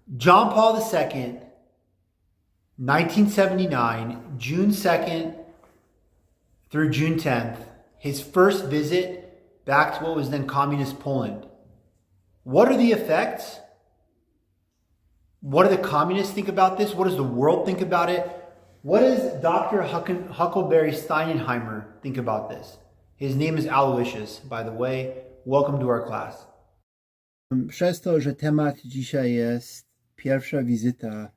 John Paul II, 1979, June 2nd through June 10th, his first visit back to what was then communist Poland. What are the effects? What do the communists think about this? What does the world think about it? What does Dr. Huckleberry Steinheimer think about this? His name is Aloysius, by the way. Welcome to our class. Przez to, że temat dzisiaj jest pierwsza wizyta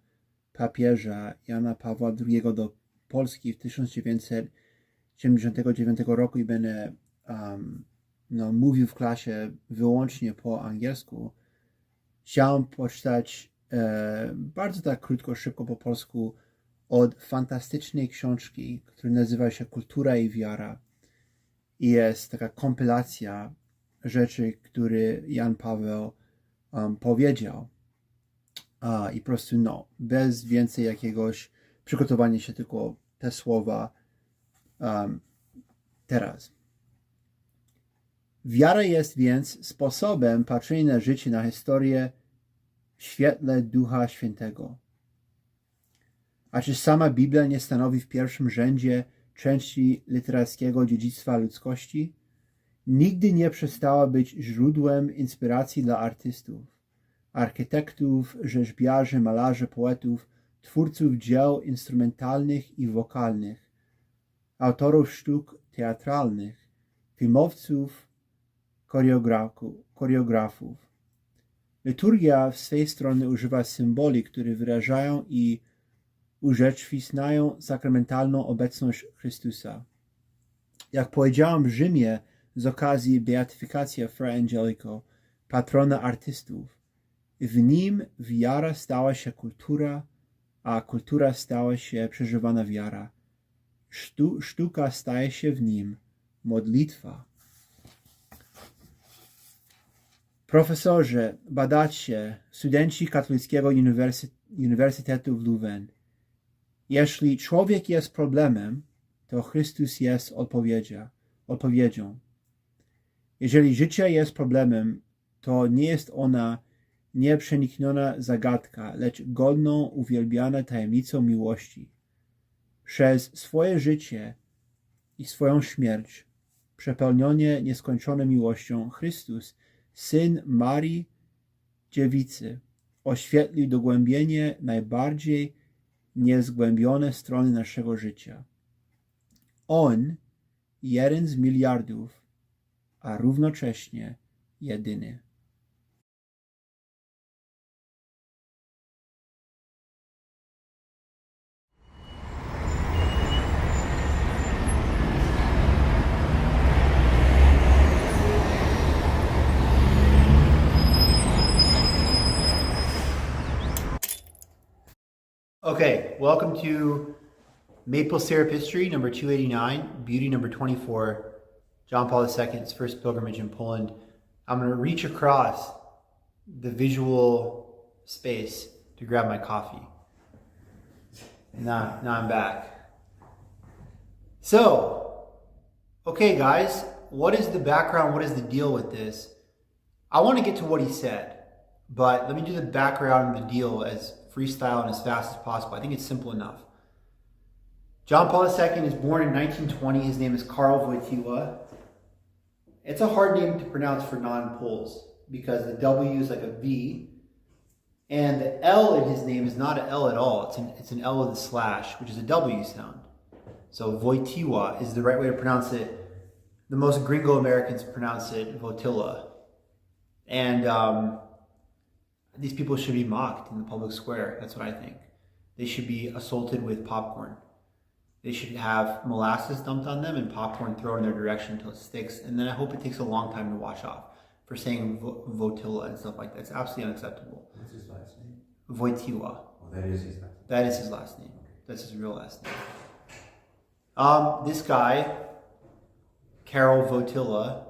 papieża Jana Pawła II do Polski w 1979 roku i będę mówił w klasie wyłącznie po angielsku, chciałem poczytać bardzo tak krótko, szybko po polsku od fantastycznej książki, która nazywa się Kultura i wiara. I jest taka kompilacja rzeczy, które Jan Paweł powiedział. I po prostu bez więcej jakiegoś przygotowania się, tylko te słowa teraz. Wiara jest więc sposobem patrzenia na życie, na historię w świetle Ducha Świętego. A czy sama Biblia nie stanowi w pierwszym rzędzie części literackiego dziedzictwa ludzkości? Nigdy nie przestała być źródłem inspiracji dla artystów, architektów, rzeźbiarzy, malarzy, poetów, twórców dzieł instrumentalnych i wokalnych, autorów sztuk teatralnych, filmowców, choreografów. Liturgia z swej strony używa symboli, które wyrażają i urzeczywistniają sakramentalną obecność Chrystusa. Jak powiedziałem w Rzymie z okazji beatyfikacji Fra Angelico, patrona artystów, w nim wiara stała się kultura, a kultura stała się przeżywana wiara. Sztuka staje się w nim modlitwa. Profesorzy, badacze, studenci Katolickiego Uniwersytetu w Louvain. Jeśli człowiek jest problemem, to Chrystus jest odpowiedzią. Jeżeli życie jest problemem, to nie jest ona nieprzenikniona zagadka, lecz godną uwielbiana tajemnicą miłości. Przez swoje życie i swoją śmierć, przepełnione nieskończoną miłością, Chrystus, Syn Marii Dziewicy, oświetlił dogłębienie najbardziej niezgłębione strony naszego życia. On, jeden z miliardów, a równocześnie jedyny. Okay, welcome to Maple Syrup History, number 289, Beauty number 24, John Paul II's first pilgrimage in Poland. I'm going to reach across the visual space to grab my coffee. Now I'm back. So, okay guys, what is the background? What is the deal with this? I want to get to what he said, but let me do the background and the deal as freestyle and as fast as possible. I think it's simple enough. John Paul II is born in 1920. His name is Karl Wojtyła. It's a hard name to pronounce for non-Poles because the W is like a V, and the L in his name is not an L at all. It's an L with a slash, which is a W sound. So Wojtyła is the right way to pronounce it. The most gringo Americans pronounce it Wojtyła. And these people should be mocked in the public square. That's what I think. They should be assaulted with popcorn. They should have molasses dumped on them and popcorn thrown in their direction until it sticks. And then I hope it takes a long time to wash off for saying Wojtyła and stuff like that. It's absolutely unacceptable. What's his last name? Wojtyła. Oh, that is his last name. That is his last name. That's his real last name. This guy, Karol Wojtyła,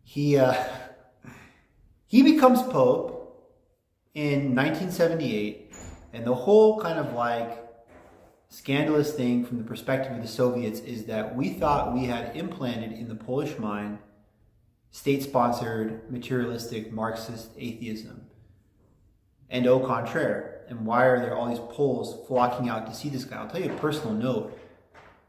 he becomes Pope in 1978, and the whole kind of like scandalous thing from the perspective of the Soviets is that we thought we had implanted in the Polish mind state-sponsored, materialistic, Marxist atheism. And au contraire. And why are there all these Poles flocking out to see this guy? I'll tell you a personal note.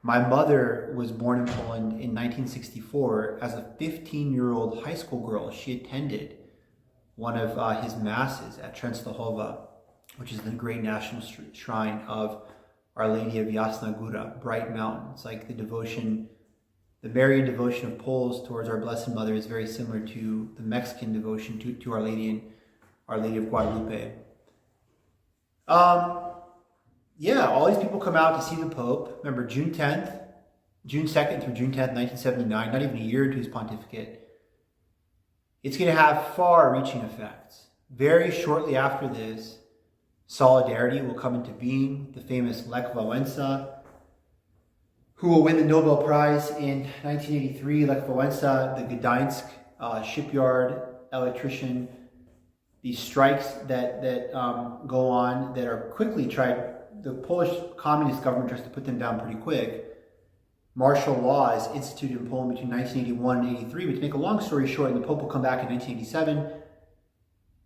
My mother was born in Poland in 1964 as a 15-year-old high school girl. She attended one of his masses at Częstochowa, which is the great national shrine of Our Lady of Jasna Góra, Bright Mountain. It's like the devotion, the Marian devotion of Poles towards our Blessed Mother is very similar to the Mexican devotion to Our Lady and Our Lady of Guadalupe. Yeah, all these people come out to see the Pope. Remember, June 2nd through June 10th, 1979, not even a year into his pontificate. It's going to have far-reaching effects. Very shortly after this, Solidarity will come into being. The famous Lech Wałęsa, who will win the Nobel Prize in 1983. Lech Wałęsa, the Gdańsk shipyard electrician. These strikes that go on that are quickly tried. The Polish communist government tries to put them down pretty quick. Martial law is instituted in Poland between 1981 and 83. But to make a long story short, and the Pope will come back in 1987,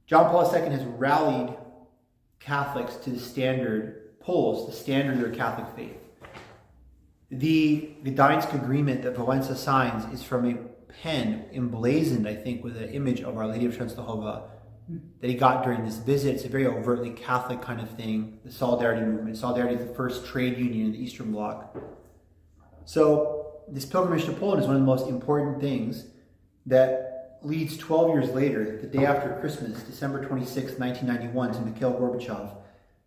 John Paul II has rallied Catholics to the standard, Poles, the standard of their Catholic faith. The Gdańsk agreement that Wałęsa signs is from a pen emblazoned, I think, with an image of Our Lady of Częstochowa that he got during this visit. It's a very overtly Catholic kind of thing, the Solidarity movement. Solidarity is the first trade union in the Eastern Bloc. So this pilgrimage to Poland is one of the most important things that leads 12 years later, the day after Christmas, December 26, 1991, to Mikhail Gorbachev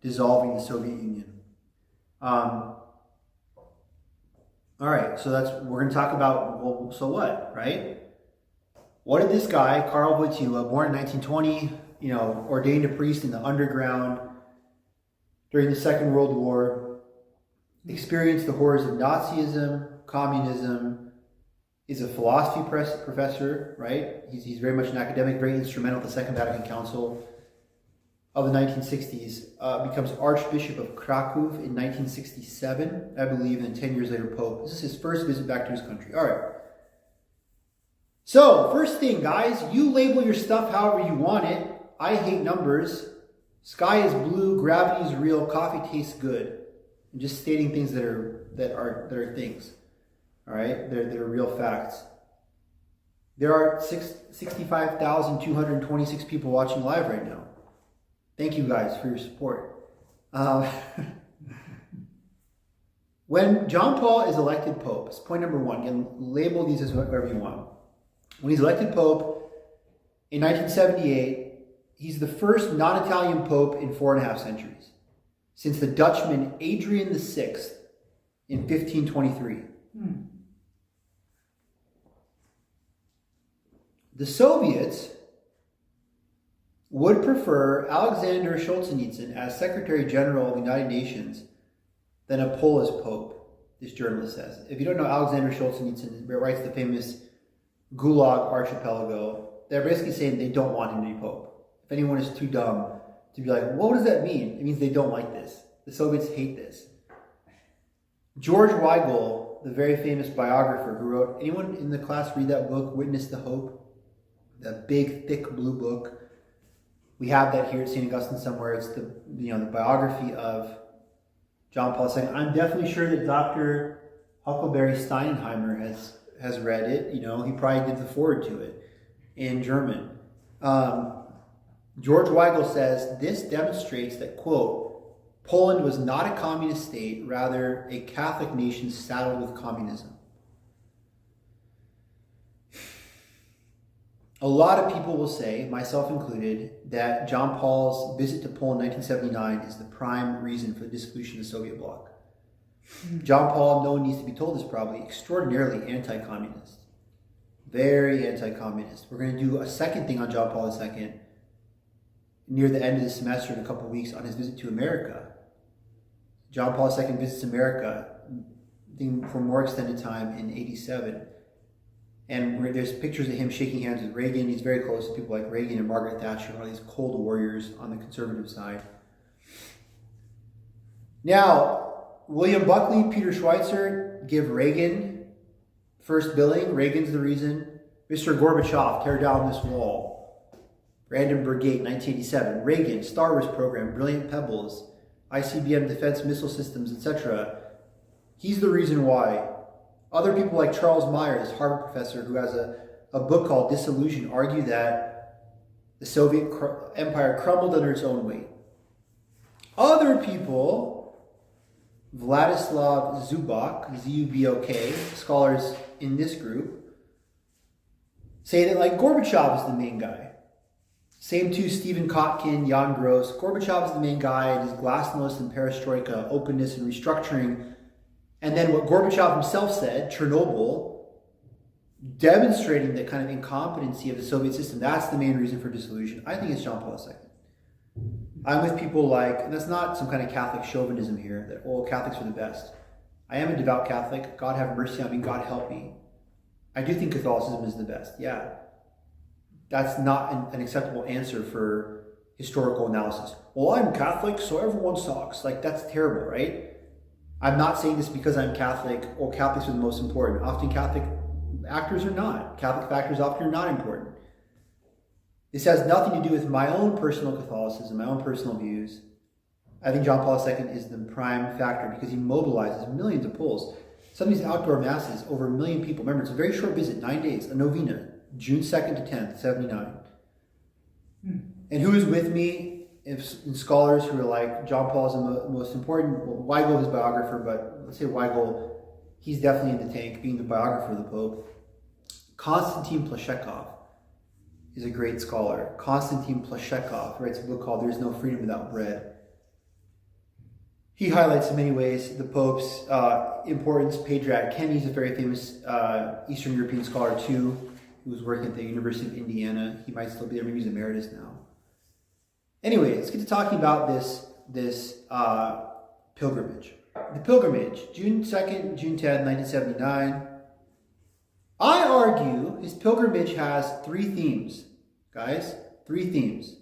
dissolving the Soviet Union. All right, so we're going to talk about, well, so what, right? What did this guy, Karl Wojtyła, born in 1920, ordained a priest in the underground during the Second World War, experienced the horrors of Nazism, communism, is a philosophy professor, right? He's very much an academic, very instrumental at the Second Vatican Council of the 1960s, becomes Archbishop of Krakow in 1967, I believe, and 10 years later Pope. This is his first visit back to his country. All right. So, first thing, guys, you label your stuff however you want it. I hate numbers. Sky is blue, gravity is real, coffee tastes good. I'm just stating things that are things. All right, they're real facts. There are 65,226 people watching live right now. Thank you guys for your support. When John Paul is elected Pope, it's point number one. You can label these as whatever you want. When he's elected Pope in 1978, he's the first non-Italian Pope in 4.5 centuries, since the Dutchman Adrian VI in 1523. The Soviets would prefer Alexander Solzhenitsyn as Secretary General of the United Nations than a Pole as Pope, this journalist says. If you don't know, Alexander Solzhenitsyn writes the famous Gulag Archipelago. They're basically saying they don't want him to be Pope. If anyone is too dumb to be like, what does that mean? It means they don't like this. The Soviets hate this. George Weigel, the very famous biographer who wrote, anyone in the class read that book, Witness to Hope? That big, thick blue book. We have that here at St. Augustine somewhere. It's the biography of John Paul II. I'm definitely sure that Dr. Huckleberry Steinheimer has read it. He probably did the foreword to it in German. George Weigel says, this demonstrates that, quote, Poland was not a communist state, rather a Catholic nation saddled with communism. A lot of people will say, myself included, that John Paul's visit to Poland in 1979 is the prime reason for the dissolution of the Soviet bloc. John Paul, no one needs to be told this probably, extraordinarily anti-communist. Very anti-communist. We're going to do a second thing on John Paul II near the end of the semester in a couple of weeks on his visit to America. John Paul II visits America for more extended time in 87. And there's pictures of him shaking hands with Reagan. He's very close to people like Reagan and Margaret Thatcher, one of these cold warriors on the conservative side. Now, William Buckley, Peter Schweitzer give Reagan first billing. Reagan's the reason. Mr. Gorbachev, tear down this wall. Random Brigade, 1987. Reagan, Star Wars program, Brilliant Pebbles, ICBM defense missile systems, etc. He's the reason why. Other people like Charles Myers, Harvard professor, who has a book called Disillusion, argue that the Soviet Empire crumbled under its own weight. Other people, Vladislav Zubok, Z-U-B-O-K, scholars in this group, say that like Gorbachev is the main guy. Same to Stephen Kotkin, Jan Gross. Gorbachev is the main guy, and his glasnost and perestroika, openness and restructuring. And then what Gorbachev himself said, Chernobyl, demonstrating the kind of incompetency of the Soviet system. That's the main reason for dissolution. I think it's John Paul II. I'm with people like, and that's not some kind of Catholic chauvinism here, that all Catholics are the best. I am a devout Catholic. God have mercy on me. God help me. I do think Catholicism is the best. Yeah. That's not an acceptable answer for historical analysis. Well, I'm Catholic, so everyone sucks. Like, that's terrible, right? I'm not saying this because I'm Catholic or Catholics are the most important. Often Catholic actors are not. Catholic factors often are not important. This has nothing to do with my own personal Catholicism, my own personal views. I think John Paul II is the prime factor because he mobilizes millions of Poles. Some of these outdoor masses, over 1 million people. Remember, it's a very short visit, 9 days, a novena, June 2nd to 10th, 79. And who is with me? If scholars who are like, John Paul is the most important, well, Weigel, his biographer, but let's say Weigel, he's definitely in the tank, being the biographer of the Pope. Konstantin Pleshekov is a great scholar. Konstantin Pleshekov writes a book called There's No Freedom Without Bread. He highlights in many ways the Pope's importance. Patriarch Kenny's a very famous Eastern European scholar too, who was working at the University of Indiana. He might still be there, maybe he's emeritus now. Anyway, let's get to talking about this pilgrimage. The pilgrimage, June 2nd, June 10th, 1979. I argue his pilgrimage has 3 themes, guys. 3 themes.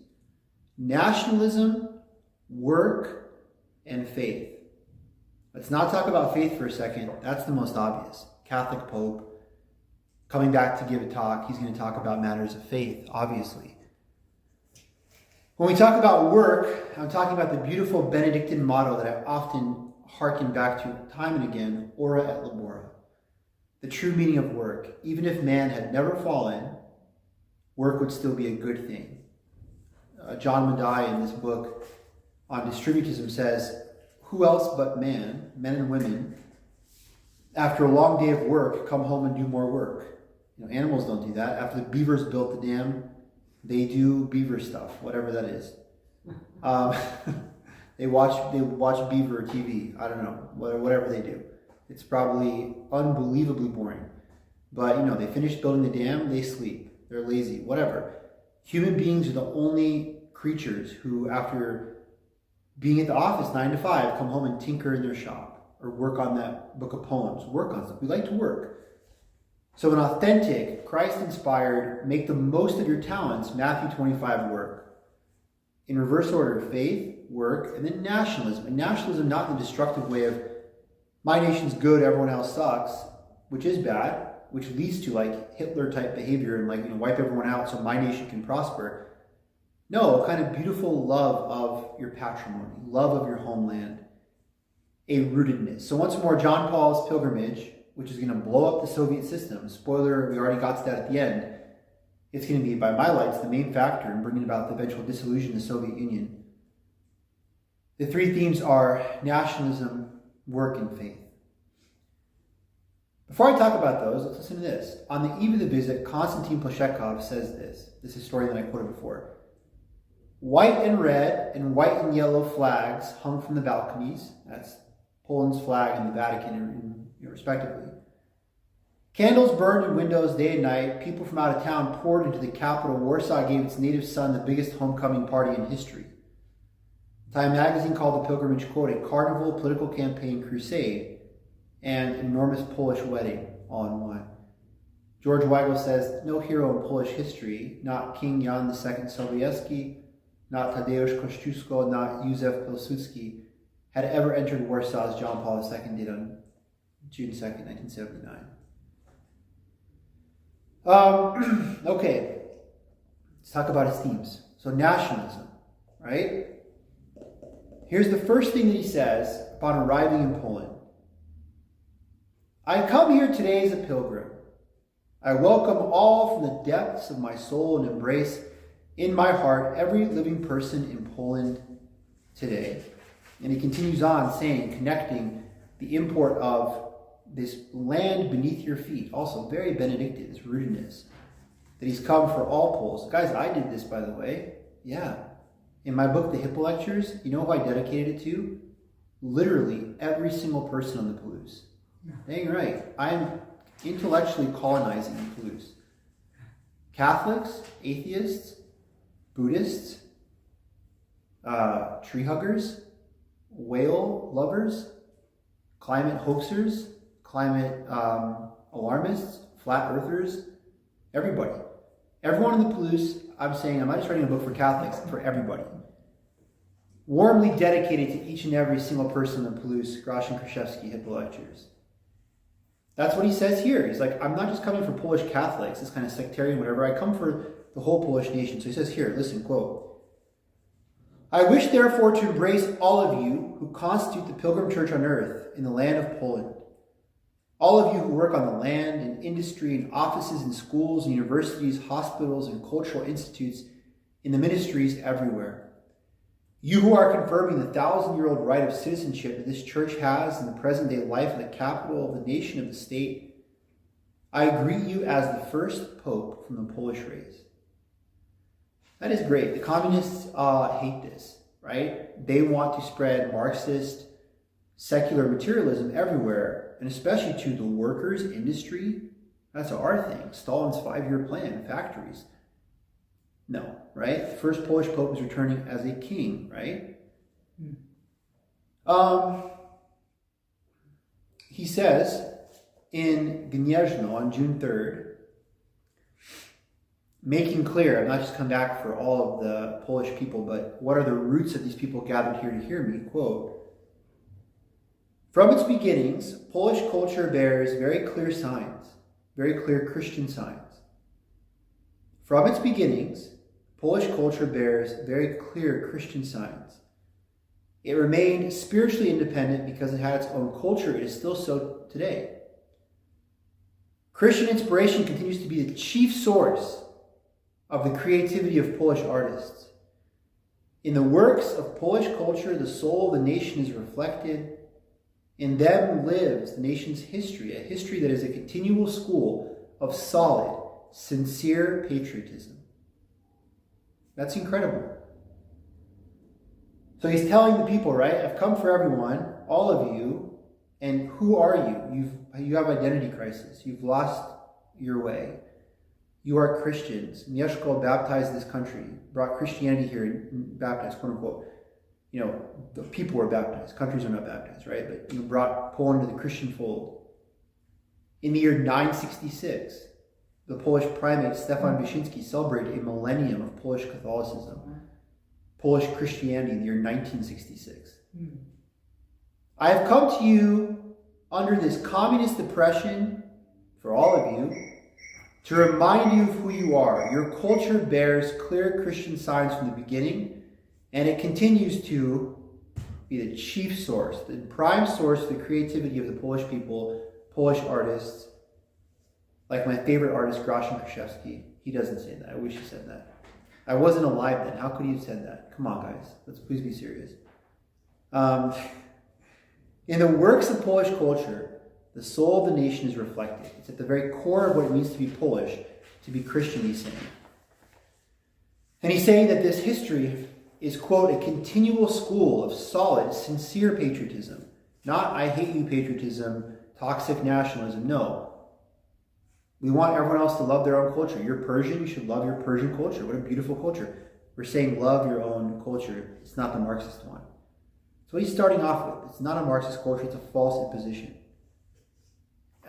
Nationalism, work, and faith. Let's not talk about faith for a second. That's the most obvious. Catholic Pope coming back to give a talk. He's going to talk about matters of faith, obviously. When we talk about work, I'm talking about the beautiful Benedictine motto that I often hearken back to time and again, ora et labora. The true meaning of work. Even if man had never fallen, work would still be a good thing. John Maddai in this book on distributism says, who else but man, men and women, after a long day of work, come home and do more work? You know, animals don't do that. After the beavers built the dam, they do beaver stuff, whatever that is. They watch beaver TV. I don't know, whatever they do. It's probably unbelievably boring. But, you know, they finish building the dam, they sleep. They're lazy, whatever. Human beings are the only creatures who, after being at the office 9 to 5, come home and tinker in their shop or work on that book of poems, work on stuff. We like to work. So an authentic, Christ-inspired, make the most of your talents, Matthew 25 work. In reverse order, faith, work, and then nationalism. And nationalism not in the destructive way of my nation's good, everyone else sucks, which is bad, which leads to like Hitler-type behavior and like, you know, wipe everyone out so my nation can prosper. No, a kind of beautiful love of your patrimony, love of your homeland, a rootedness. So once more, John Paul's pilgrimage, which is going to blow up the Soviet system. Spoiler, we already got to that at the end. It's going to be, by my lights, the main factor in bringing about the eventual dissolution of the Soviet Union. The 3 themes are nationalism, work, and faith. Before I talk about those, let's listen to this. On the eve of the visit, Konstantin Pleshekov says this historian that I quoted before. White and red and white and yellow flags hung from the balconies. That's Poland's flag and the Vatican respectively. Candles burned in windows day and night. People from out of town poured into the capital. Warsaw gave its native son the biggest homecoming party in history. Time magazine called the pilgrimage, quote, a carnival, political campaign, crusade, and enormous Polish wedding all in one. George Weigel says, no hero in Polish history, not King Jan II Sobieski, not Tadeusz Kościuszko, not Józef Pilsudski, had ever entered Warsaw as John Paul II did on June 2nd, 1979. Okay. Let's talk about his themes. So nationalism, right? Here's the first thing that he says upon arriving in Poland. I come here today as a pilgrim. I welcome all from the depths of my soul and embrace in my heart every living person in Poland today. And he continues on saying, connecting the import of this land beneath your feet, also very Benedictine, this rootedness, that he's come for all Poles. Guys, I did this, by the way. Yeah. In my book, The Hippo Lectures, you know who I dedicated it to? Literally every single person on the Palouse. Dang right. I'm intellectually colonizing the Palouse. Catholics, atheists, Buddhists, tree huggers, whale lovers, climate hoaxers, climate alarmists, flat earthers, everybody. Everyone in the Palouse, I'm saying, I'm not just writing a book for Catholics, for everybody. Warmly dedicated to each and every single person in the Palouse, Gracjan, Kraszewski, Hippo Lectures. That's what he says here. He's like, I'm not just coming for Polish Catholics, this kind of sectarian whatever. I come for the whole Polish nation. So he says here, listen, quote, I wish therefore to embrace all of you who constitute the pilgrim church on earth in the land of Poland. All of you who work on the land, in industry, in offices, in schools, and universities, hospitals, and cultural institutes, in the ministries everywhere. You who are confirming the 1,000-year-old right of citizenship that this church has in the present-day life of the capital of the nation of the state, I greet you as the first pope from the Polish race. That is great. The communists hate this, right? They want to spread Marxist, secular materialism everywhere, and especially to the workers, industry. That's our thing. Stalin's 5-year plan, factories. No, right? The first Polish pope was returning as a king, right? He says in Gniezno on June 3rd, making clear, I've not just come back for all of the Polish people, but what are the roots of these people gathered here to hear me, quote, from its beginnings, Polish culture bears very clear signs, very clear Christian signs. From its beginnings, Polish culture bears very clear Christian signs. It remained spiritually independent because it had its own culture. It is still so today. Christian inspiration continues to be the chief source of the creativity of Polish artists. In the works of Polish culture, the soul of the nation is reflected. In them lives the nation's history, a history that is a continual school of solid, sincere patriotism. That's incredible. So he's telling the people, right? I've come for everyone, all of you, and who are you? You have identity crisis. You've lost your way. You are Christians. Mieszko baptized this country, brought Christianity here and baptized, quote unquote. You know, the people were baptized. Countries are not baptized, right? But you brought Poland to the Christian fold. In the year 966, the Polish primate Stefan Wyszyński celebrated a millennium of Polish Catholicism, Polish Christianity in the year 1966. I have come to you under this communist oppression, for all of you, to remind you of who you are. Your culture bears clear Christian signs from the beginning, and it continues to be the chief source, the prime source of the creativity of the Polish people, Polish artists, like my favorite artist, Gracjan Kraszewski. He doesn't say that. I wish he said that. I wasn't alive then. How could he have said that? Come on, guys. Let's please be serious. In the works of Polish culture, the soul of the nation is reflected. It's at the very core of what it means to be Polish, to be Christian, he's saying. And he's saying that this history is, quote, a continual school of solid, sincere patriotism. Not I hate you patriotism, toxic nationalism. No. We want everyone else to love their own culture. You're Persian, you should love your Persian culture. What a beautiful culture. We're saying love your own culture. It's not the Marxist one. So what he's starting off with. It's not a Marxist culture, it's a false imposition.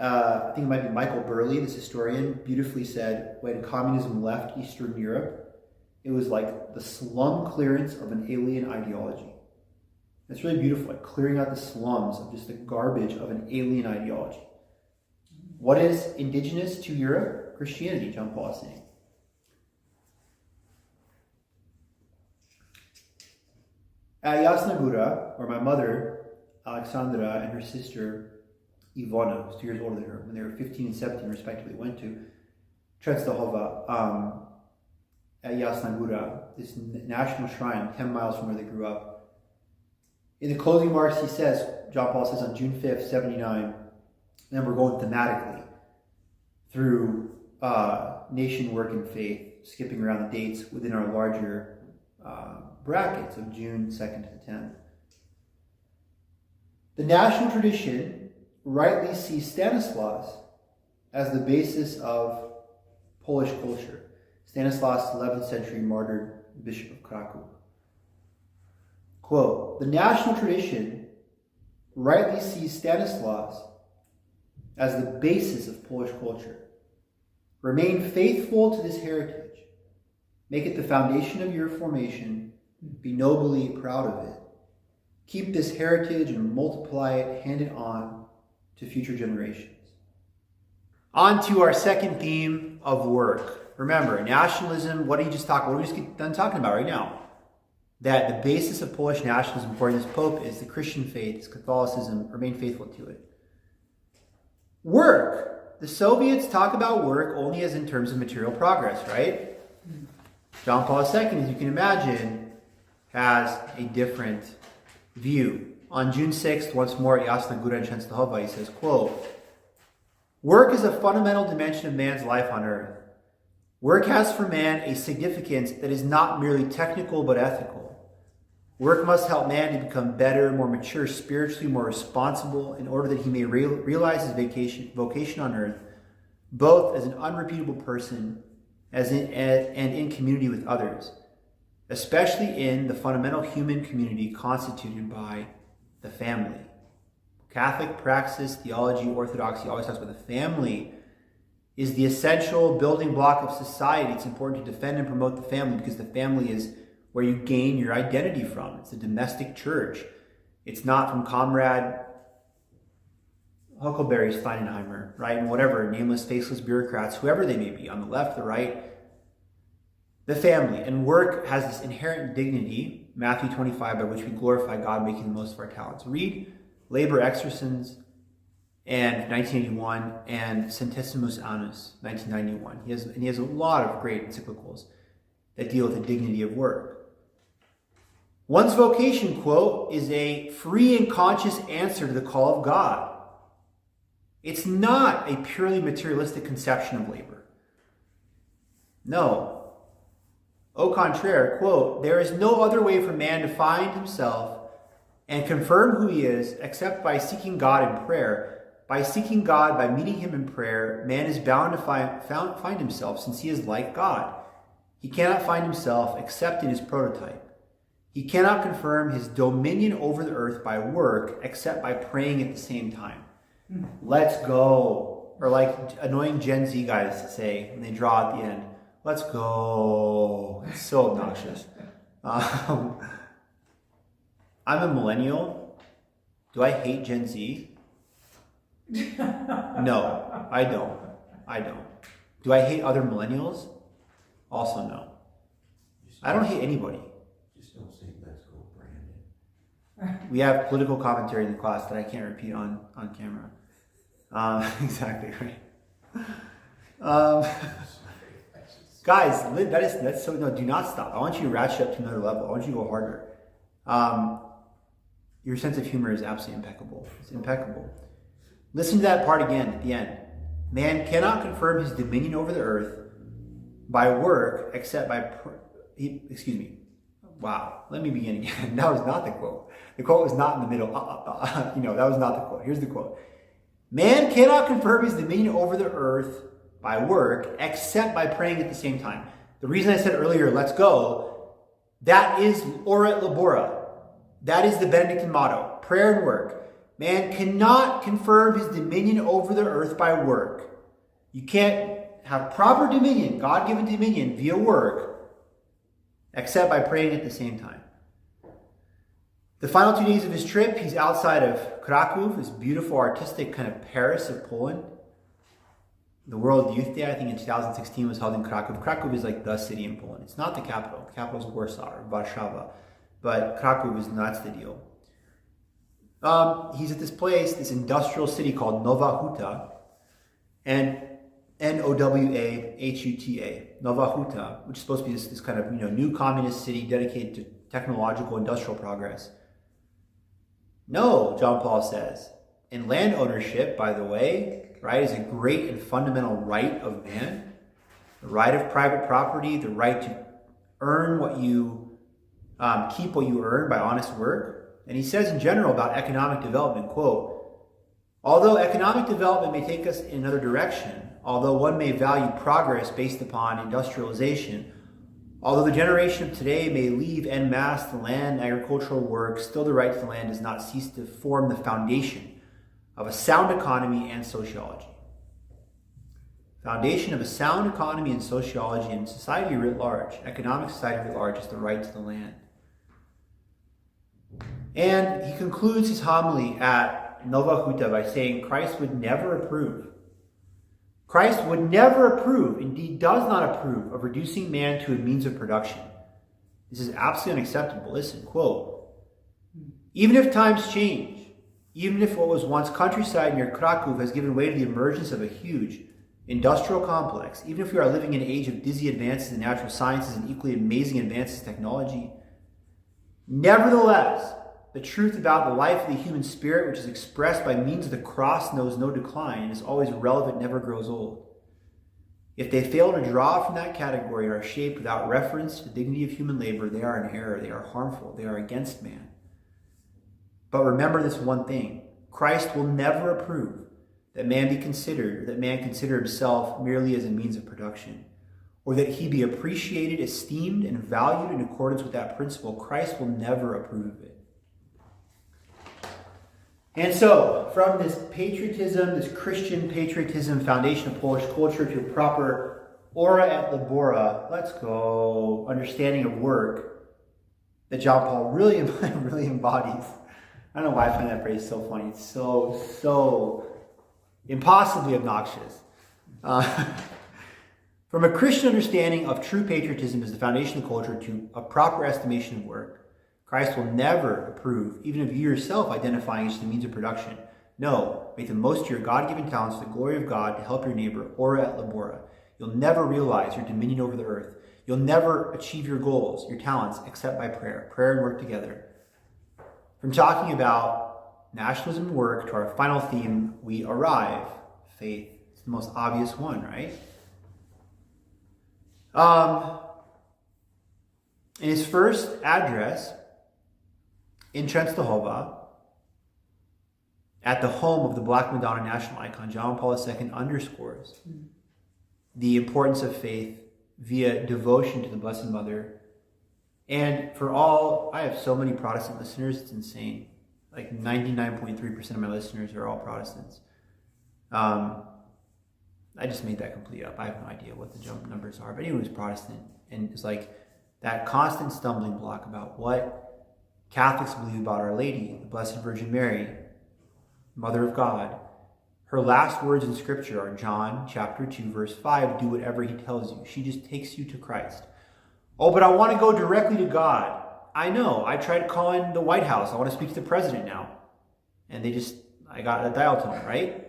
I think it might be Michael Burley, this historian, beautifully said, when communism left Eastern Europe, it was like the slum clearance of an alien ideology. It's really beautiful, like clearing out the slums of just the garbage of an alien ideology. What is indigenous to Europe? Christianity, John Paul is saying. At Jasna Góra, where my mother, Alexandra, and her sister, Ivona, who's 2 years older than her, when they were 15 and 17 respectively, went to Częstochowa, at Jasna Góra, this national shrine 10 miles from where they grew up. In the closing remarks, he says, John Paul says on June 5th, 79, and then we're going thematically through nation, work, and faith, skipping around the dates within our larger brackets of June 2nd to the 10th. The national tradition rightly sees Stanislaus as the basis of Polish culture. Stanislaus, 11th century martyred Bishop of Krakow. Quote, the national tradition rightly sees Stanislaus as the basis of Polish culture. Remain faithful to this heritage. Make it the foundation of your formation. Be nobly proud of it. Keep this heritage and multiply it, hand it on to future generations. On to our second theme of work. Remember, nationalism, what did we just get done talking about right now? That the basis of Polish nationalism, according to this Pope, is the Christian faith, is Catholicism, remain faithful to it. Work. The Soviets talk about work only as in terms of material progress, right? John Paul II, as you can imagine, has a different view. On June 6th, once more at Jasna Góra in Częstochowa, he says, quote, work is a fundamental dimension of man's life on earth. Work has for man a significance that is not merely technical but ethical. Work must help man to become better, more mature spiritually, more responsible, in order that he may realize his vocation on earth, both as an unrepeatable person and in community with others, especially in the fundamental human community constituted by the family. Catholic praxis, theology, orthodoxy always talks about the family is the essential building block of society. It's important to defend and promote the family because the family is where you gain your identity from. It's a domestic church. It's not from Comrade Huckleberry Steinheimer, right? And whatever, nameless, faceless bureaucrats, whoever they may be, on the left, the right. The family. And work has this inherent dignity, Matthew 25, by which we glorify God, making the most of our talents. Read Labor Exercens and 1981 and Centesimus Annus, 1991. He has a lot of great encyclicals that deal with the dignity of work. One's vocation, quote, is a free and conscious answer to the call of God. It's not a purely materialistic conception of labor. No. Au contraire, quote, there is no other way for man to find himself and confirm who he is except by seeking God in prayer. By seeking God, by meeting him in prayer, man is bound to find himself, since he is like God. He cannot find himself except in his prototype. He cannot confirm his dominion over the earth by work except by praying at the same time. Let's go. Or like annoying Gen Z guys say when they draw at the end, let's go. It's so obnoxious. I'm a millennial. Do I hate Gen Z? No, I don't. Do I hate other millennials? Also no. I don't hate anybody. Just don't say let's go, Brandon. We have political commentary in the class that I can't repeat on camera. Exactly right. Guys, that's so, no, do not stop. I want you to ratchet up to another level. I want you to go harder. Your sense of humor is absolutely impeccable. It's impeccable. Listen to that part again at the end. Man cannot confirm his dominion over the earth by work except by... excuse me. Wow. Let me begin again. That was not the quote. The quote was not in the middle. That was not the quote. Here's the quote. Man cannot confirm his dominion over the earth by work except by praying at the same time. The reason I said earlier, let's go, that is ora et labora. That is the Benedictine motto. Prayer and work. Man cannot confirm his dominion over the earth by work. You can't have proper dominion, God-given dominion via work, except by praying at the same time. The final 2 days of his trip, he's outside of Krakow, this beautiful artistic kind of Paris of Poland. The World Youth Day, I think in 2016, was held in Krakow. Krakow is like the city in Poland. It's not the capital. The capital is Warsaw or Warszawa. but Kraków is not the deal. He's at this place, this industrial city called Nowa Huta, and Nowahuta, Nowa Huta, which is supposed to be this kind of new communist city dedicated to technological industrial progress. No, John Paul says. And land ownership, by the way, right, is a great and fundamental right of man. The right of private property, the right to earn what you, keep what you earn by honest work. And he says in general about economic development, quote, although economic development may take us in another direction, although one may value progress based upon industrialization, although the generation of today may leave en masse the land and agricultural work, still the right to the land does not cease to form the foundation of a sound economy and sociology. Foundation of a sound economy and sociology and society writ large, economic society writ large, is the right to the land. And he concludes his homily at Nowa Huta by saying Christ would never approve. Christ would never approve, indeed does not approve, of reducing man to a means of production. This is absolutely unacceptable. Listen, quote, even if times change, even if what was once countryside near Kraków has given way to the emergence of a huge industrial complex, even if we are living in an age of dizzy advances in natural sciences and equally amazing advances in technology, nevertheless, the truth about the life of the human spirit, which is expressed by means of the cross, knows no decline and is always relevant, never grows old. If they fail to draw from that category and are shaped without reference to the dignity of human labor, they are in error, they are harmful, they are against man. But remember this one thing, Christ will never approve that man consider himself merely as a means of production, or that he be appreciated, esteemed, and valued in accordance with that principle. Christ will never approve of it. And so, from this patriotism, this Christian patriotism, foundation of Polish culture, to a proper ora et labora, let's go, understanding of work that John Paul really embodies. I don't know why I find that phrase so funny. It's so impossibly obnoxious. From a Christian understanding of true patriotism as the foundation of culture to a proper estimation of work, Christ will never approve, even of you yourself identifying as the means of production. No, make the most of your God-given talents for the glory of God to help your neighbor, ora et labora. You'll never realize your dominion over the earth. You'll never achieve your goals, your talents, except by prayer. Prayer and work together. From talking about nationalism and work to our final theme, we arrive, faith. It's the most obvious one, right? In his first address in Częstochowa, at the home of the Black Madonna national icon, John Paul II underscores the importance of faith via devotion to the Blessed Mother. And for all, I have so many Protestant listeners, it's insane. Like 99.3% of my listeners are all Protestants. I just made that complete up. I have no idea what the jump numbers are, but anyone who's Protestant, and it's like that constant stumbling block about what Catholics believe about Our Lady, the Blessed Virgin Mary, Mother of God. Her last words in Scripture are John chapter 2, verse 5, do whatever he tells you. She just takes you to Christ. Oh, but I want to go directly to God. I know. I tried calling the White House. I want to speak to the president now. And I got a dial tone, right?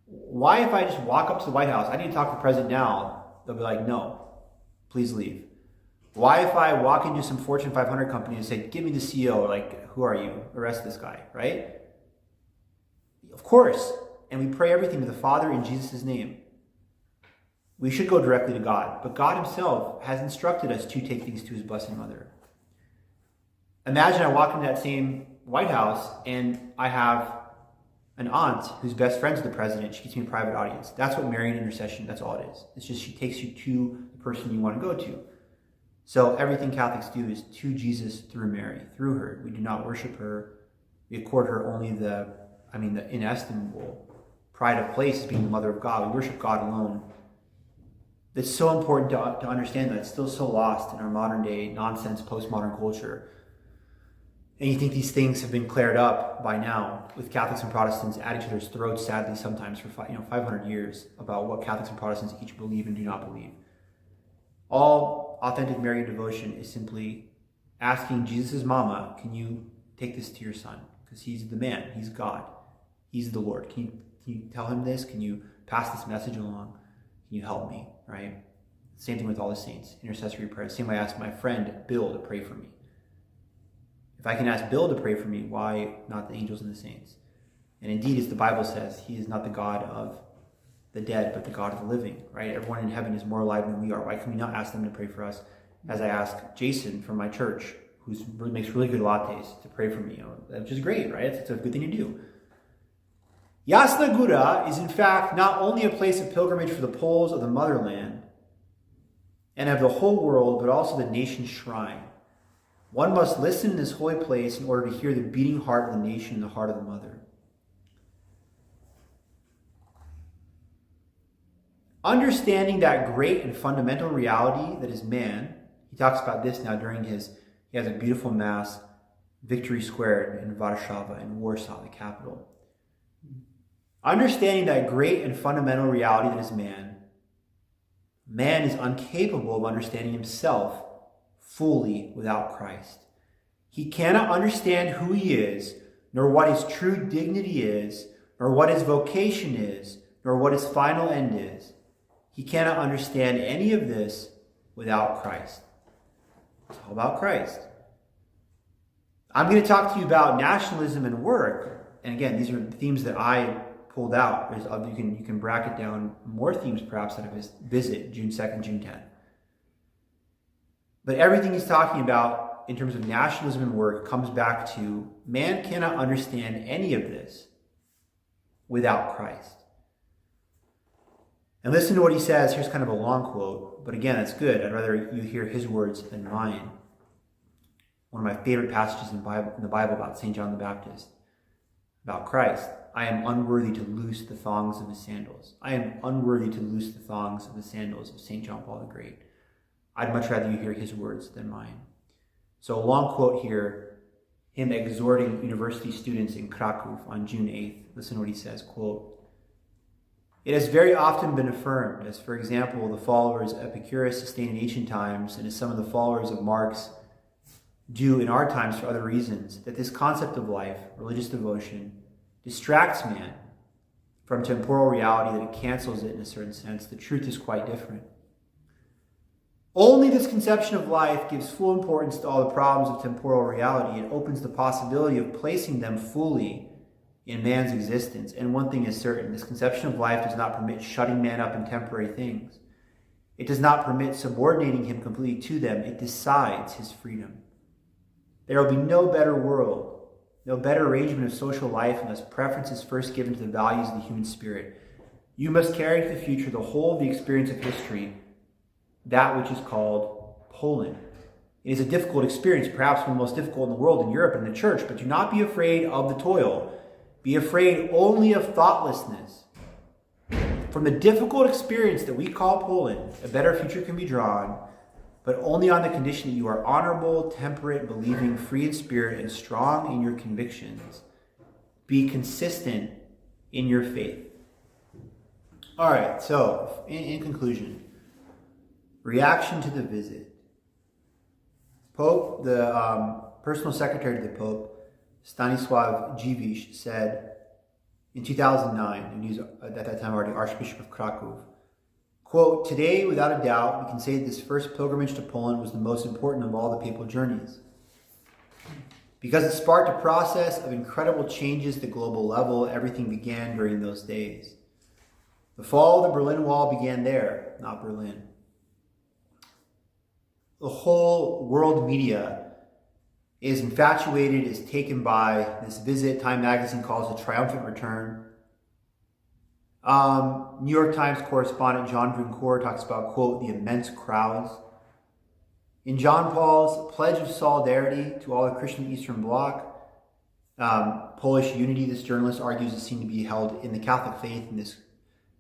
Why if I just walk up to the White House, I need to talk to the president now, they'll be like, no, please leave. Why if I walk into some Fortune 500 company and say, give me the CEO, like, who are you? Arrest this guy, right? Of course. And we pray everything to the Father in Jesus' name. We should go directly to God. But God himself has instructed us to take things to his Blessed Mother. Imagine I walk into that same White House and I have an aunt who's best friends with the president. She gets me a private audience. That's what Marian intercession, that's all it is. It's just she takes you to the person you want to go to. So everything Catholics do is to Jesus through Mary, through her. We do not worship her. We accord her only the inestimable pride of place as being the Mother of God. We worship God alone. It's so important to understand that. It's still so lost in our modern day nonsense, postmodern culture. And you think these things have been cleared up by now, with Catholics and Protestants at each other's throats, sadly, sometimes for 500 years, about what Catholics and Protestants each believe and do not believe. All authentic Marian devotion is simply asking Jesus' mama, can you take this to your son? Because he's the man, he's God, he's the Lord. Can you tell him this? Can you pass this message along? Can you help me, right? Same thing with all the saints, intercessory prayer. Same way I ask my friend Bill to pray for me. If I can ask Bill to pray for me, why not the angels and the saints? And indeed, as the Bible says, he is not the God of the dead, but the God of the living, right? Everyone in heaven is more alive than we are. Why can we not ask them to pray for us? As I ask Jason from my church, who makes really good lattes, to pray for me, which is great, right? It's a good thing to do. Jasna Góra is in fact not only a place of pilgrimage for the Poles of the motherland and of the whole world, but also the nation's shrine. One must listen in this holy place in order to hear the beating heart of the nation and the heart of the mother. Understanding that great and fundamental reality that is man, he talks about this now during he has a beautiful mass, Victory Square in Warszawa, in Warsaw, the capital. Understanding that great and fundamental reality that is man, man is incapable of understanding himself fully without Christ. He cannot understand who he is, nor what his true dignity is, nor what his vocation is, nor what his final end is. He cannot understand any of this without Christ. It's all about Christ. I'm going to talk to you about nationalism and work. And again, these are themes that I pulled out. You can bracket down more themes perhaps out of his visit, June 2nd, June 10th. But everything he's talking about in terms of nationalism and work comes back to man cannot understand any of this without Christ. And listen to what he says. Here's kind of a long quote, but again, it's good. I'd rather you hear his words than mine. One of my favorite passages in the Bible about St. John the Baptist, about Christ. I am unworthy to loose the thongs of his sandals. I am unworthy to loose the thongs of the sandals of St. John Paul the Great. I'd much rather you hear his words than mine. So a long quote here, him exhorting university students in Krakow on June 8th. Listen to what he says, quote, "It has very often been affirmed, as for example the followers of Epicurus sustained in ancient times, and as some of the followers of Marx do in our times for other reasons, that this concept of life, religious devotion, distracts man from temporal reality, that it cancels it in a certain sense. The truth is quite different. Only this conception of life gives full importance to all the problems of temporal reality. It opens the possibility of placing them fully in man's existence. And one thing is certain, this conception of life does not permit shutting man up in temporary things. It does not permit subordinating him completely to them. It decides his freedom. There will be no better world, no better arrangement of social life unless preference is first given to the values of the human spirit. You must carry into the future the whole of the experience of history, that which is called Poland. It is a difficult experience, perhaps one of the most difficult in the world, in Europe, and in the church, but do not be afraid of the toil. Be afraid only of thoughtlessness. From the difficult experience that we call Poland, a better future can be drawn, but only on the condition that you are honorable, temperate, believing, free in spirit, and strong in your convictions. Be consistent in your faith." All right, so in conclusion, reaction to the visit. Pope, the personal secretary to the Pope, Stanisław Dziwisz, said in 2009, and he was at that time already Archbishop of Krakow, quote, "Today, without a doubt, we can say that this first pilgrimage to Poland was the most important of all the papal journeys, because it sparked a process of incredible changes at the global level. Everything began during those days. The fall of the Berlin Wall began there, not Berlin. The whole world media is infatuated, is taken by this visit. Time magazine calls it a triumphant return. New York Times correspondent John Vincourt talks about, quote, "the immense crowds." In John Paul's pledge of solidarity to all the Christian Eastern Bloc, Polish unity, this journalist argues, is seen to be held in the Catholic faith in this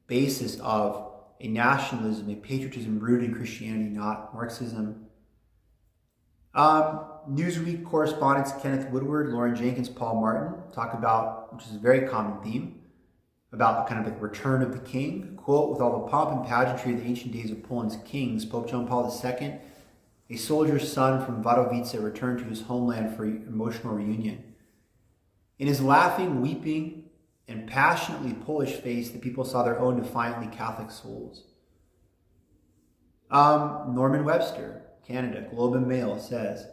basis of a nationalism, a patriotism rooted in Christianity, not Marxism. Newsweek correspondents Kenneth Woodward, Lauren Jenkins, Paul Martin talk about, which is a very common theme, about kind of the return of the king. Quote, "With all the pomp and pageantry of the ancient days of Poland's kings, Pope John Paul II A soldier's son from Wadowice returned to his homeland for emotional reunion. In his laughing, weeping, and passionately Polish face, the people saw their own defiantly Catholic souls. Norman Webster, Canada, Globe and Mail says,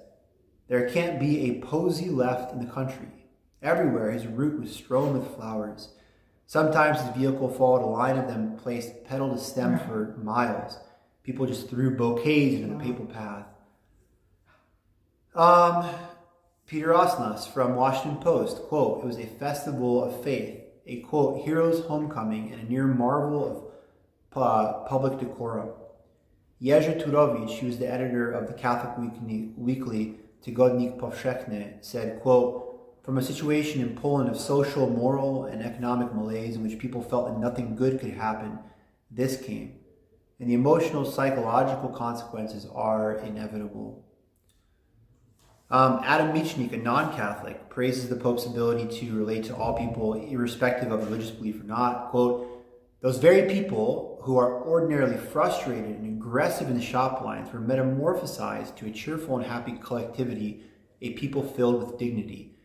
there can't be a posy left in the country. Everywhere his route was strewn with flowers. Sometimes his vehicle followed a line of them placed pedal to stem for miles. People just threw bouquets into the papal path. Peter Osnos from Washington Post, quote, it was a festival of faith, a, quote, hero's homecoming, and a near marvel of public decorum. Jerzy Turowicz, who was the editor of the Catholic weekly Tygodnik Powszechny, said, quote, from a situation in Poland of social, moral, and economic malaise in which people felt that nothing good could happen, this came. And the emotional, psychological consequences are inevitable. Adam Michnik, a non-Catholic, praises the Pope's ability to relate to all people, irrespective of religious belief or not. Quote, those very people who are ordinarily frustrated and aggressive in the shop lines were metamorphosized to a cheerful and happy collectivity, a people filled with dignity.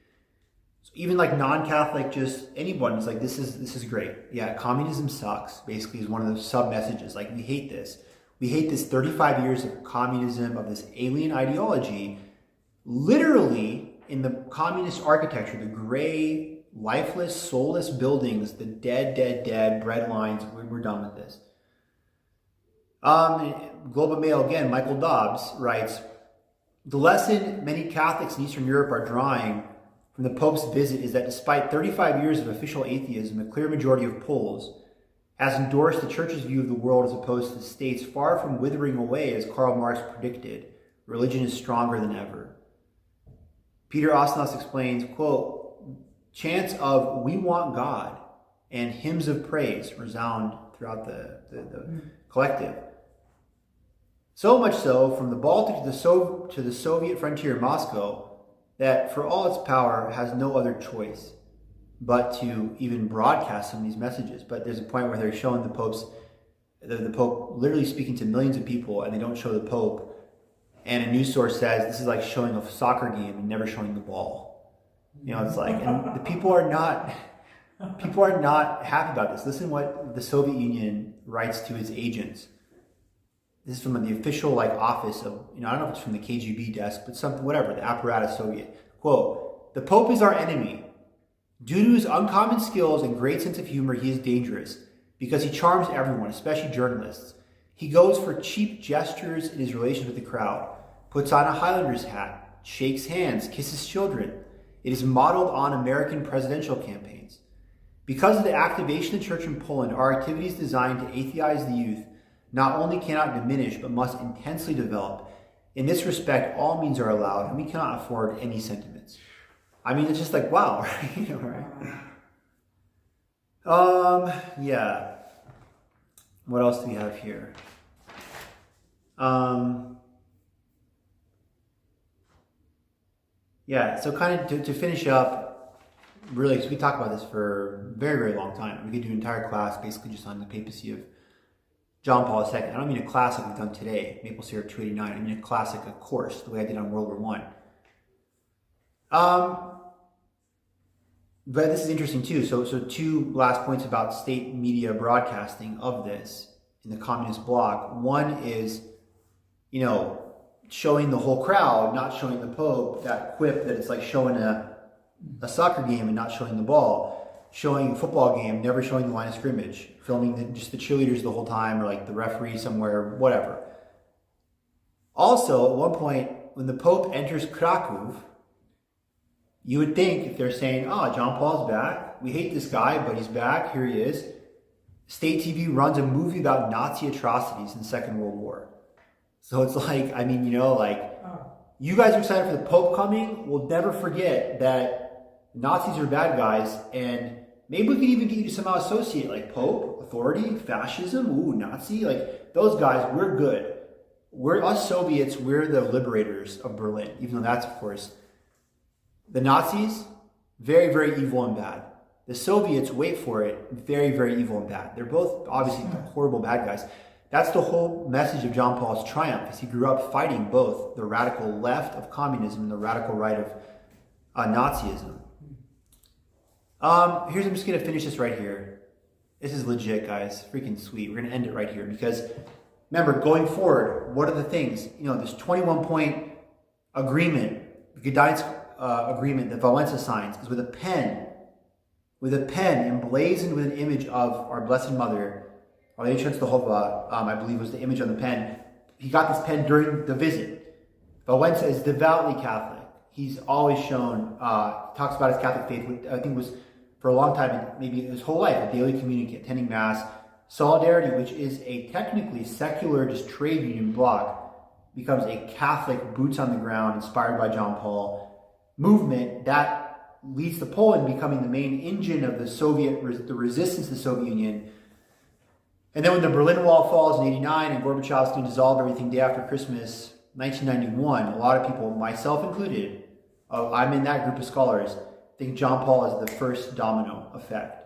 So even like non-Catholic, just anyone is like, this is great. Yeah, communism sucks, basically, is one of those sub-messages. Like, we hate this. We hate this 35 years of communism, of this alien ideology. Literally, in the communist architecture, the gray, lifeless, soulless buildings, the dead bread lines, we're done with this. Globe and Mail again, Michael Dobbs writes, the lesson many Catholics in Eastern Europe are drawing from the Pope's visit is that despite 35 years of official atheism, a clear majority of Poles has endorsed the Church's view of the world as opposed to the state's, far from withering away as Karl Marx predicted. Religion is stronger than ever. Peter Osnos explains, quote, chants of "We want God" and hymns of praise resound throughout the collective. So much so, from the Baltic to the Soviet frontier in Moscow, that for all its power has no other choice but to even broadcast some of these messages. But there's a point where they're showing the Pope literally speaking to millions of people, and they don't show the Pope. And a news source says this is like showing a soccer game and never showing the ball. You know, it's like, and the people are not happy about this. Listen what the Soviet Union writes to its agents. This is from the official office of, I don't know if it's from the KGB desk, but something, whatever, the apparatus Soviet. Quote, the Pope is our enemy. Due to his uncommon skills and great sense of humor, he is dangerous because he charms everyone, especially journalists. He goes for cheap gestures in his relations with the crowd, puts on a Highlanders hat, shakes hands, kisses children. It is modeled on American presidential campaigns. Because of the activation of the church in Poland, our activities designed to atheize the youth not only cannot diminish, but must intensely develop. In this respect, all means are allowed, and we cannot afford any sentiments. I mean, it's just like, wow, right? Yeah. What else do we have here? Yeah, so kind of to finish up, really, because we talked about this for a very, very long time. We could do an entire class basically just on the papacy of John Paul II. I don't mean a class like we've done today, Maple Syrup 289. I mean a class like a course, the way I did on World War I. But this is interesting too. So two last points about state media broadcasting of this in the communist bloc. One is, showing the whole crowd, not showing the Pope, that quip that it's like showing a soccer game and not showing the ball, showing a football game, never showing the line of scrimmage, filming just the cheerleaders the whole time, or like the referee somewhere, whatever. Also, at one point, when the Pope enters Krakow, you would think if they're saying, John Paul's back, we hate this guy, but he's back, here he is. State TV runs a movie about Nazi atrocities in the Second World War. So it's like, you guys are excited for the Pope coming. We'll never forget that Nazis are bad guys, and maybe we could even get you to somehow associate, like Pope, authority, fascism, Nazi, those guys, we're good. We're us Soviets, we're the liberators of Berlin, even though that's, of course, the Nazis, very, very evil and bad. The Soviets, wait for it, very, very evil and bad. They're both obviously horrible bad guys. That's the whole message of John Paul's triumph, is he grew up fighting both the radical left of communism and the radical right of Nazism. I'm just going to finish this right here. This is legit, guys. Freaking sweet. We're going to end it right here because, remember, going forward, what are the things? This 21-point agreement, the Gdańsk agreement that Wałęsa signs is with a pen emblazoned with an image of our Blessed Mother, Our Lady Częstochowa, I believe was the image on the pen. He got this pen during the visit. Wałęsa is devoutly Catholic. He's always shown, talks about his Catholic faith, which I think was for a long time, maybe his whole life, a daily communicant, attending Mass. Solidarity, which is a technically secular, just trade union bloc, becomes a Catholic, boots on the ground, inspired by John Paul movement that leads to Poland becoming the main engine of the resistance to the Soviet Union. And then when the Berlin Wall falls in '89 and Gorbachev's going to dissolve everything day after Christmas, 1991, a lot of people, myself included, I'm in that group of scholars, think John Paul is the first domino effect.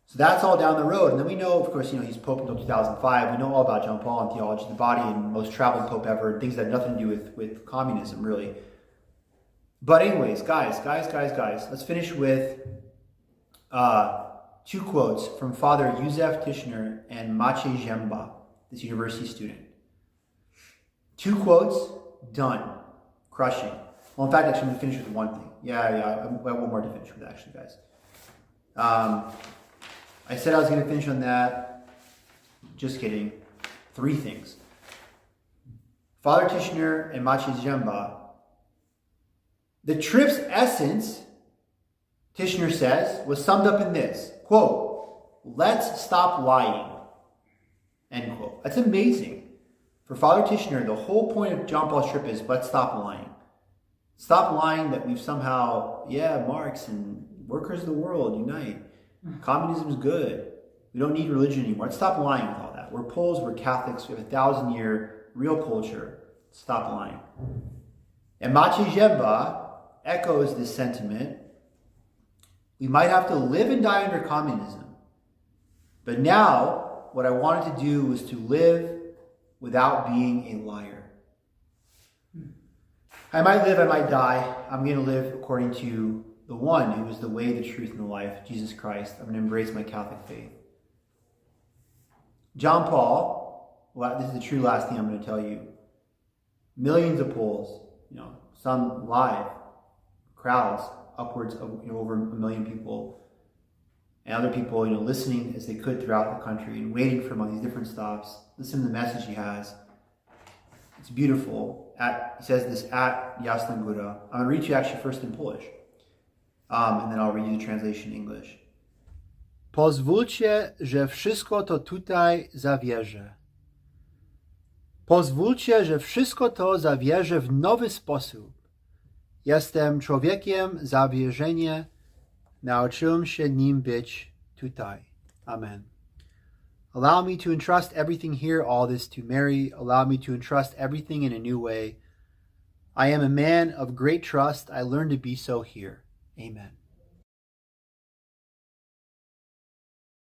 So that's all down the road. And then we know, of course, he's Pope until 2005. We know all about John Paul and theology of the body and most traveled Pope ever, things that have nothing to do with communism, really. But anyways, guys, let's finish with two quotes from Father Józef Tischner and Maciej Ziemba, this university student. Two quotes, done. Crushing. Well, in fact, actually, I'm going to finish with one thing. Yeah, I have one more to finish with, actually, guys. I said I was going to finish on that. Just kidding. Three things. Father Tischner and Maciej Ziemba. The trip's essence, Tischner says, was summed up in this. Quote, let's stop lying. End quote. That's amazing. For Father Tischner, the whole point of John Paul's trip is let's stop lying. Stop lying that we've somehow, Marx and workers of the world unite. Communism is good. We don't need religion anymore. Let's stop lying with all that. We're Poles, we're Catholics, we have 1,000-year real culture. Stop lying. And Maciej Ziemba echoes this sentiment. We might have to live and die under communism. But now, what I wanted to do was to live without being a liar. I might live, I might die. I'm going to live according to the one who is the way, the truth, and the life, Jesus Christ. I'm going to embrace my Catholic faith. John Paul, this is the true last thing I'm going to tell you. Millions of Poles, some live, crowds, upwards of over 1 million people, and other people, listening as they could throughout the country and waiting for him on these different stops. Listen to the message he has. It's beautiful. He says this at Jasna Góra. I'm going to read you actually first in Polish, and then I'll read you the translation in English. Pozwólcie, że wszystko to tutaj zawierzę. Pozwólcie, że wszystko to zawierzę w nowy sposób. Jestem człowiekiem zawierzenia. Nauczyłem się nim być tutaj. Amen. Allow me to entrust everything here, all this to Mary. Allow me to entrust everything in a new way. I am a man of great trust. I learn to be so here. Amen.